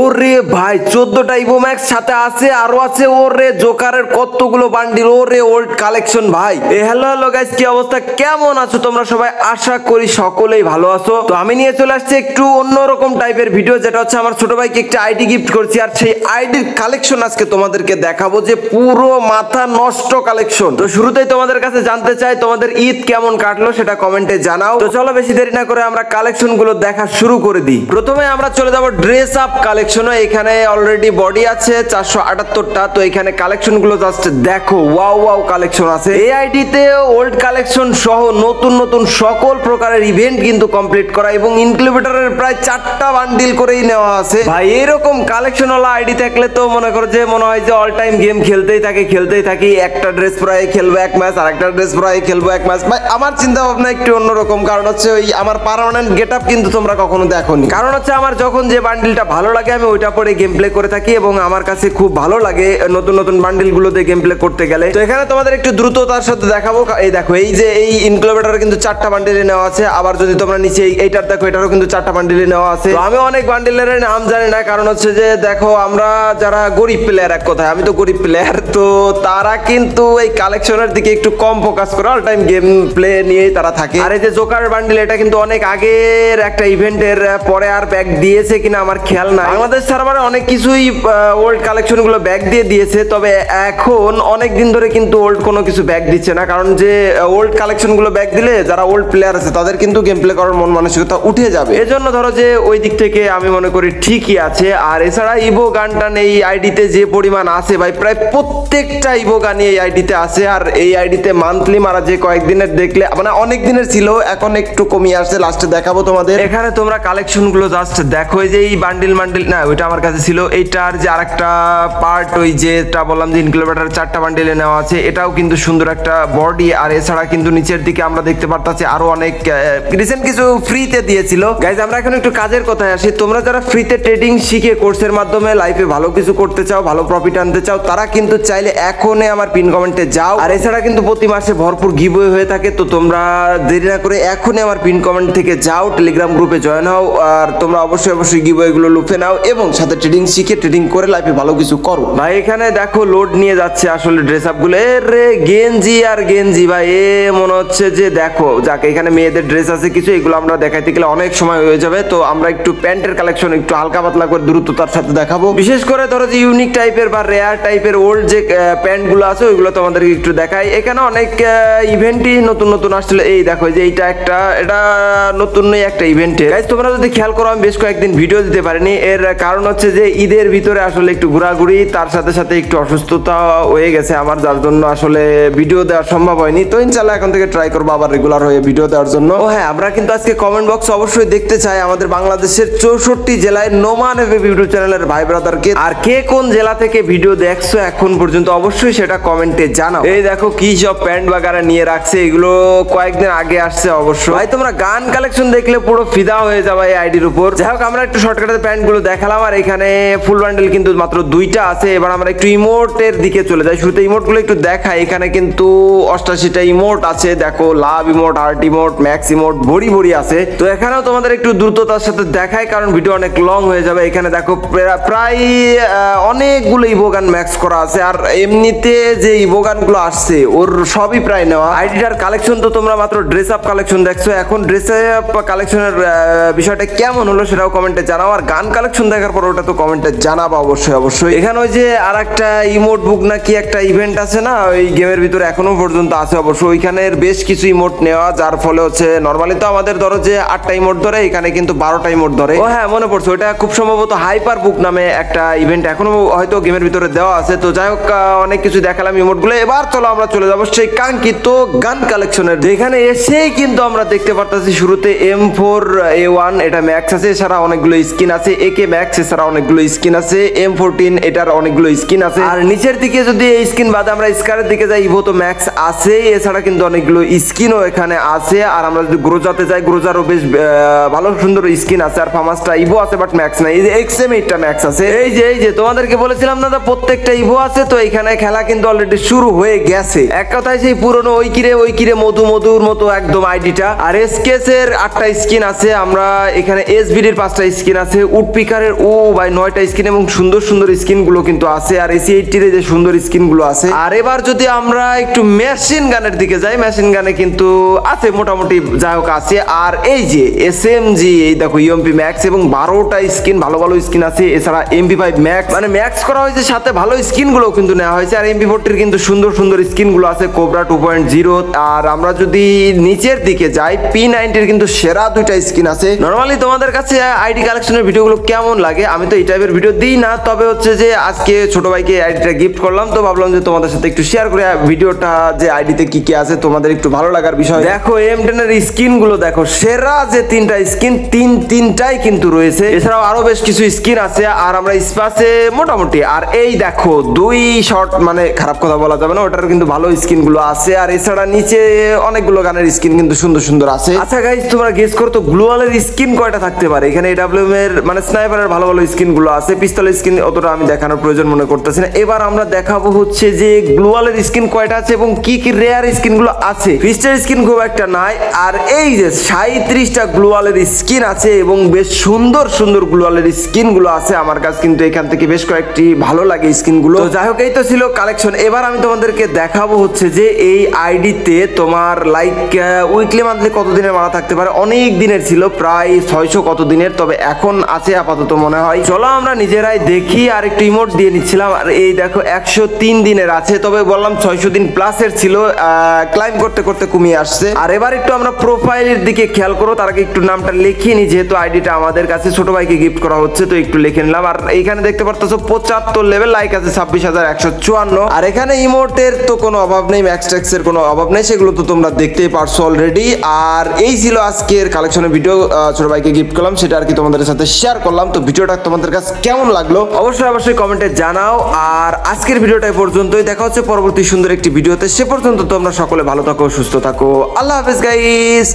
ওরে ভাই 14টা Ivo max সাথে আছে, আরো আছে ওরে জোকারের কতগুলো বান্ডিল, ওরে ওল্ড কালেকশন ভাই। হ্যালো গাইস, কি অবস্থা, কেমন আছো তোমরা সবাই? আশা করি সকলেই ভালো আছো। তো আমি নিয়ে চলে আসছি একটু অন্যরকম টাইপের ভিডিও, যেটা হচ্ছে আমার ছোট ভাইকে একটা আইডি গিফট করছি, আর সেই আইডির কালেকশন আজকে তোমাদেরকে দেখাবো, যে পুরো মাথা নষ্ট কালেকশন। তো শুরুতেই তোমাদের কাছে জানতে চাই তোমাদের ঈদ কেমন কাটলো, সেটা কমেন্টে জানাও। তো চলো বেশি দেরি না করে আমরা কালেকশন গুলো দেখা শুরু করে দিই। প্রথমে আমরা চলে যাবো ড্রেস আপ কালেকশন। এখানে অলরেডি বডি আছে 478টা। তো এখানে কালেকশন গুলো জাস্ট দেখো, ওয়াও ওয়াও কালেকশন আছে। এই আইডিতে ওল্ড কালেকশন সহ নতুন নতুন সকল প্রকারের ইভেন্ট কিন্তু কমপ্লিট করা, এবং ইনকিউবেটরের প্রায় 4টা বান্ডিল করেই নেওয়া আছে ভাই। এরকম কালেকশন ওয়ালা আইডি থাকলে তো মনে করো যে মনে হয় যে অল টাইম গেম খেলতেই থাকি। একটা ড্রেস প্রায় খেলবো এক ম্যাচ, আর একটা ড্রেস প্রায় খেলবো এক ম্যাচ। ভাই আমার চিন্তা ভাবনা একটু অন্যরকম, কারণ হচ্ছে ওই আমার পার্মানেন্ট গেটআপ কিন্তু তোমরা কখনো দেখোনি। কারণ হচ্ছে আমার যখন যে বান্ডিলটা ভালো লাগে আমি ওইটা পরে গেম প্লে করে থাকি, এবং আমার কাছে খুব ভালো লাগে নতুন নতুন বান্ডিল গুলোতে গেম প্লে করতে গেলে। তো এখানে তোমাদের একটু দ্রুততার সাথে দেখাবো। এই দেখো, এই যে এই ইনকিউবেটরে কিন্তু 4টা বান্ডিলে নেওয়া আছে। আবার যদি তোমরা নিচে এইটার দেখো, এটারও কিন্তু 4টা বান্ডিলে নেওয়া আছে। তো আমি অনেক বান্ডিলের নাম জানি না, কারণ হচ্ছে যে দেখো আমরা যারা গরিব প্লেয়ার, এক কথায় আমি তো গরিব প্লেয়ার, তো তারা কিন্তু এই কালেকশনের দিকে একটু কম ফোকাস করে অল টাইম গেম প্লে নিয়েই তারা থাকে। আর এই যে জোকার বান্ডিল, এটা কিন্তু অনেক আগের একটা ইভেন্টের পরে আর ব্যাক দিয়েছে কিনা আমার খেয়াল নাই। আমাদের সার্ভারে অনেক কিছুই ওল্ড কালেকশন গুলো ব্যাক দিয়ে দিয়েছে, তবে এখন অনেক দিন ধরে কিন্তু ওল্ড কোনো কিছু ব্যাক দিচ্ছে না, কারণ যে ওল্ড কালেকশন গুলো ব্যাক দিলে যারা ওল্ড প্লেয়ার আছে তাদের কিন্তু গেম প্লে করার মন মানসিকতা উঠে যাবে। এজন্য ধরো যে ওই দিক থেকে আমি মনে করি ঠিকই আছে। আর এছাড়া ইভো গানটান এই আইডিতে যে পরিমাণ আছে ভাই, প্রায় প্রত্যেকটা ইভো গানই এই আইডিতে আছে। আর এই আইডিতে মান্থলি মারা যে কয়েকদিনের দেখলে, মানে অনেক দিনের ছিল, এখন একটু কমিয়ে আসছে, লাস্টে দেখাবো তোমাদের। এখানে তোমরা কালেকশন গুলো জাস্ট দেখো, যে এই বান্ডিল না ওইটা আমার কাছে ছিল, এইটার যে আরেকটা পার্ট, ওই যেটা বললাম যে ইনকিউবেটর 4টা বান্ডিলে নেওয়া আছে, এটাও কিন্তু সুন্দর একটা বডি। আর এছাড়া কিন্তু নিচের দিকে আমরা দেখতে পারতাছি আরো অনেক রিসেন্ট কিছু ফ্রিতে দিয়েছিল। গাইজ আমরা এখন একটু কাজের কথায় আসি। তোমরা যারা ফ্রিতে ট্রেডিং শিখে কোর্সের মাধ্যমে লাইফে ভালো কিছু করতে চাও, ভালো প্রফিট আনতে চাও, তারা কিন্তু চাইলে এখনই আমার পিন কমেন্টে যাও। আর এছাড়া কিন্তু প্রতি মাসে ভরপুর গিভওয়ে হয়ে থাকে। তো তোমরা দেরি না করে এখনই আমার পিন কমেন্ট থেকে যাও, টেলিগ্রাম গ্রুপে জয়েন হও, আর তোমরা অবশ্যই গিভওয়ে গুলো লুফে নাও, এবং সাথে ট্রেডিং শিখে ট্রেডিং করে লাইফে ভালো কিছু করো ভাই। এখানে দেখো লোড নিয়ে যাচ্ছে আসলে ড্রেস আপ গুলো। রে গেঞ্জি আর গেঞ্জি ভাই, এ মনে হচ্ছে যে দেখো যাকে এখানে মেয়েদের ড্রেস আছে কিছু, এগুলো আমরা দেখাইতে গেলে অনেক সময় হয়ে যাবে। তো আমরা একটু প্যান্টের কালেকশন একটু হালকা পাতলা করে দ্রুততার সাথে দেখাবো। বিশেষ করে ধরো যে ইউনিক টাইপের বা রেয়ার টাইপের ওল্ড যে প্যান্ট গুলো আছে ওইগুলো তোমাদেরকে একটু দেখাই। এখানে অনেক ইভেন্টই নতুন আসলে। এই দেখো যে এইটা এটা নতুন একটা ইভেন্টে। গাইস তোমরা যদি খেয়াল করো, আমি বেশ কয়েকদিন ভিডিও দিতে পারিনি। এর কারণ হচ্ছে যে ঈদের ভিতরে আসলে একটু ঘোরাঘুরি, তার সাথে সাথে একটু অসুস্থতা হয়ে গেছে আমার, যার জন্য আসলে ভিডিও দেওয়া সম্ভব হয়নি। তো ইনশাআল্লাহ এখন থেকে ট্রাই করবো আবার রেগুলার হয়ে ভিডিও দেওয়ার জন্য। ও হ্যাঁ, আমরা কিন্তু আজকে কমেন্ট বক্স অবশ্যই দেখতে চাই আমাদের বাংলাদেশের 64 জেলায় নোমান এফ ইউটিউব চ্যানেলের ভাই ব্রাদারকে। আর কে কোন জেলা থেকে ভিডিও দেখছো এখন পর্যন্ত অবশ্যই সেটা কমেন্টে জানাও। এই দেখো কি সব প্যান্ট বাগারা নিয়ে রাখছে, এগুলো কয়েকদিন আগে আসছে অবশ্য ভাই। তোমরা গান কালেকশন দেখলে পুরো ফিদা হয়ে যাবে এই আইডির উপর। যাই হোক, আমরা একটু শর্টকাটে প্যান্ট গুলো দেখালাম, আর এখানে ফুল বান্ডেল কিন্তু মাত্র 2টা আছে। এবার আমরা একটু ইমোটের দিকে চলে যাই। শুরুতে ইমোট গুলো একটু দেখাই। এখানে কিন্তু 88টা ইমোট আছে, দেখো লাভ emote, heart emote, max emote, ভরি আছে। তো এখানেও তোমাদের একটু দ্রুততার সাথে দেখাই, কারণ ভিডিও অনেক লং হয়ে যাবে। এখানে দেখো প্রায় অনেকগুলো ইভোগান ম্যাক্স করা আছে, আর এমনিতে যে ইভোগান গুলো আসছে ওর সবই প্রায় নেওয়া। আইডিটার কালেকশন তো তোমরা মাত্র ড্রেস আপ কালেকশন দেখছো, এখন ড্রেস আপ কালেকশনের বিষয়টা কেমন হলো সেটাও কমেন্টে জানাও। আর গান কালেকশন দেখার পর ওটা তো কমেন্টে জানাবো অবশ্যই। এখানে ওই যে আর একটা ইমোট বুক না কি একটা ইভেন্ট আছে না, ওই গেমের ভিতরে এখনো পর্যন্ত আছে অবশ্য। ওইখানের বেশ কিছু ইমোট নেওয়া, যার ফলে হচ্ছে নর্মালি তো আমাদের ধরো যে 8টা ইমোট ধরে, এখানে কিন্তু 12টা ইমোট ধরে। ও হ্যাঁ, মনে পড়ছে, ওটা খুব সম্ভবত হাইপার বুক নামে একটা ইভেন্ট এখনো হয়তো গেমের ভিতরে দেওয়া আছে। তো যাই হোক, অনেক কিছু দেখালাম ইমোট গুলো। এবার চলো আমরা চলে যাবো সেই কাঙ্ক্ষিত গান কালেকশনের। এখানে এসেই কিন্তু আমরা দেখতে পারতেছি শুরুতে M4A1 এটা ম্যাক্স আছে, এছাড়া অনেকগুলো স্কিন আছে। AK ম্যাক্স এছাড়া অনেকগুলো স্কিন আছে। M14 এটার অনেকগুলো স্কিন আছে। আর নিচের দিকে যদি এই স্কিন বাদে আমরা স্কারের দিকে যাই, ইভো তো ম্যাক্স আছে, এছাড়া কিন্তু অনেকগুলো স্কিনও এখানে আছে। আর আমরা যদি গ্রোজাতে যাই, গ্রোজারও বেশ ভালো সুন্দর স্কিন আছে। আর ফার্মাসটা ইভো আছে বাট ম্যাক্স নাই। এই যে XM8টা ম্যাক্স আছে। এই যে তোমাদেরকে বলেছিলাম না, প্রত্যেকটা ইভো আছে। তো এখানে খেলা কিন্তু অলরেডি শুরু হয়ে গেছে। এক কথায় সেই পুরনো ওই কিরে মধুর মতো একদম আইডিটা। আর এসকেস এর 8টা স্কিন আছে। আমরা এখানে SBD এর 5টা স্কিন আছে। উডপিকারের গানের ও ভাই 9টা স্কিন এবং সুন্দর সুন্দর স্কিন গুলো কিন্তু আছে। আর AC-80 এর যে সুন্দর স্কিন গুলো আছে। আর এবার যদি আমরা একটু মেশিন গানের দিকে যাই, মেশিন গানে কিন্তু আছে মোটামুটি যাই হোক আছে। আর এই যে SMG, এই দেখো UMP ম্যাক্স এবং 12টা স্কিন, ভালো ভালো স্কিন আছে। এছাড়া MP5 ম্যাক্স, মানে ম্যাক্স করা হয়েছে, সাথে ভালো স্কিন গুলো কিন্তু নেওয়া হয়েছে। আর MP40 এর কিন্তু সুন্দর সুন্দর স্কিন গুলো আছে, কোবরা 2.0। আর আমরা যদি নিচের দিকে যাই, P90 এর কিন্তু সেরা 2টা স্কিন আছে। নরমালি তোমাদের কাছে আইডি কালেকশনের ভিডিওগুলো কেমন লাগে? আমি তো এই টাইপের ভিডিও দিই না, তবে হচ্ছে যে আজকে ছোট ভাইকে আইডিটা গিফট করলাম, তো ভাবলাম যে তোমাদের সাথে একটু শেয়ার করে ভিডিওটা, যে আইডিতে কি কি আছে তোমাদের একটু ভালো লাগার বিষয়। দেখো M10 এর স্কিন গুলো দেখো, সেরা যে 3টা স্কিন, তিনটাই কিন্তু রয়েছে। এছাড়াও আরো বেশ কিছু স্কিন আছে। আর আমরা স্পাসে মোটামুটি, আর এই দেখো 2 শট, মানে খারাপ কথা বলা যাবে না, ওটার কিন্তু ভালো স্কিন গুলো আছে। আর এছাড়া নিচে অনেকগুলো গানের স্কিন কিন্তু সুন্দর সুন্দর আছে। আচ্ছা গাইস, তোমরা গেস করো তো গ্লোয়ালের স্কিন কয়টা থাকতে পারে? এখানে AWM এর মানে স্নাইপারের ভালো ভালো স্কিন গুলো আছে, পিস্তলের স্কিন অতটা আমি দেখানোর প্রয়োজন মনে করতেছি না। এবার আমরা দেখাবো হচ্ছে যে গ্লোয়ালের স্কিন কয়টা আছে এবং কি কি রেয়ার স্কিন গুলো আছে। ফিস্টের স্কিন খুব একটা নাই। আর এই যে 37টা গ্লোয়ালের স্কিন আছে এবং বেশ সুন্দর সুন্দর গ্লোয়ালের স্কিন গুলো আছে। আমার কাছে কিন্তু এখান থেকে বেশ কয়েকটি ভালো লাগে স্কিন গুলো। তো যাই হোক, এই তো ছিল কালেকশন। এবার আমি তোমাদেরকে দেখাবো হচ্ছে যে এই আইডিতে তোমার লাইক উইকলি মান্থলি কত দিনের মারা থাকতে পারে। অনেক দিনের ছিল, প্রায় 600 কত দিনের, তবে এখন আছে আপাতত মনে হয়। চলো আমরা নিজেরাই দেখি। আর একটু ইমোট দিয়ে নিচ্ছিলাম। আর এই দেখো 103 দিনের আছে, তবে বললাম 600 দিন প্লাসের ছিল, ক্লাইম করতে করতে কমিয়ে আসছে। আর এবার একটু আমরা প্রোফাইলের দিকে খেয়াল করো, তার আগে একটু নামটা লিখিয়ে নি, যেহেতু আইডিটা আমাদের কাছে ছোট ভাইকে গিফট করা হচ্ছে, তো একটু লিখে নিলাম। আর এইখানে দেখতে পারতেছো 75 লেভেল, লাইক আছে 26,154। আর এখানে ইমোটের তো কোনো অভাব নেই, ম্যাক্স ট্যাক্সের কোনো অভাব নেই, সেগুলো তো তোমরা দেখতেই পারছো অলরেডি। আর এই ছিল আজকের কালেকশনের ভিডিও, ছোট ভাইকে গিফট করলাম, সেটা আর কি তোমাদের সাথে শেয়ার করলাম। তো ভিডিওটা তোমাদের কাছে কেমন লাগলো অবশ্যই কমেন্টে জানাও। আর আজকের ভিডিওটা পর্যন্তই, দেখা হচ্ছে পরবর্তী সুন্দর একটি ভিডিওতে। সে পর্যন্ত তোমরা সকলে ভালো থাকো, সুস্থ থাকো। আল্লাহ হাফেজ গাইস।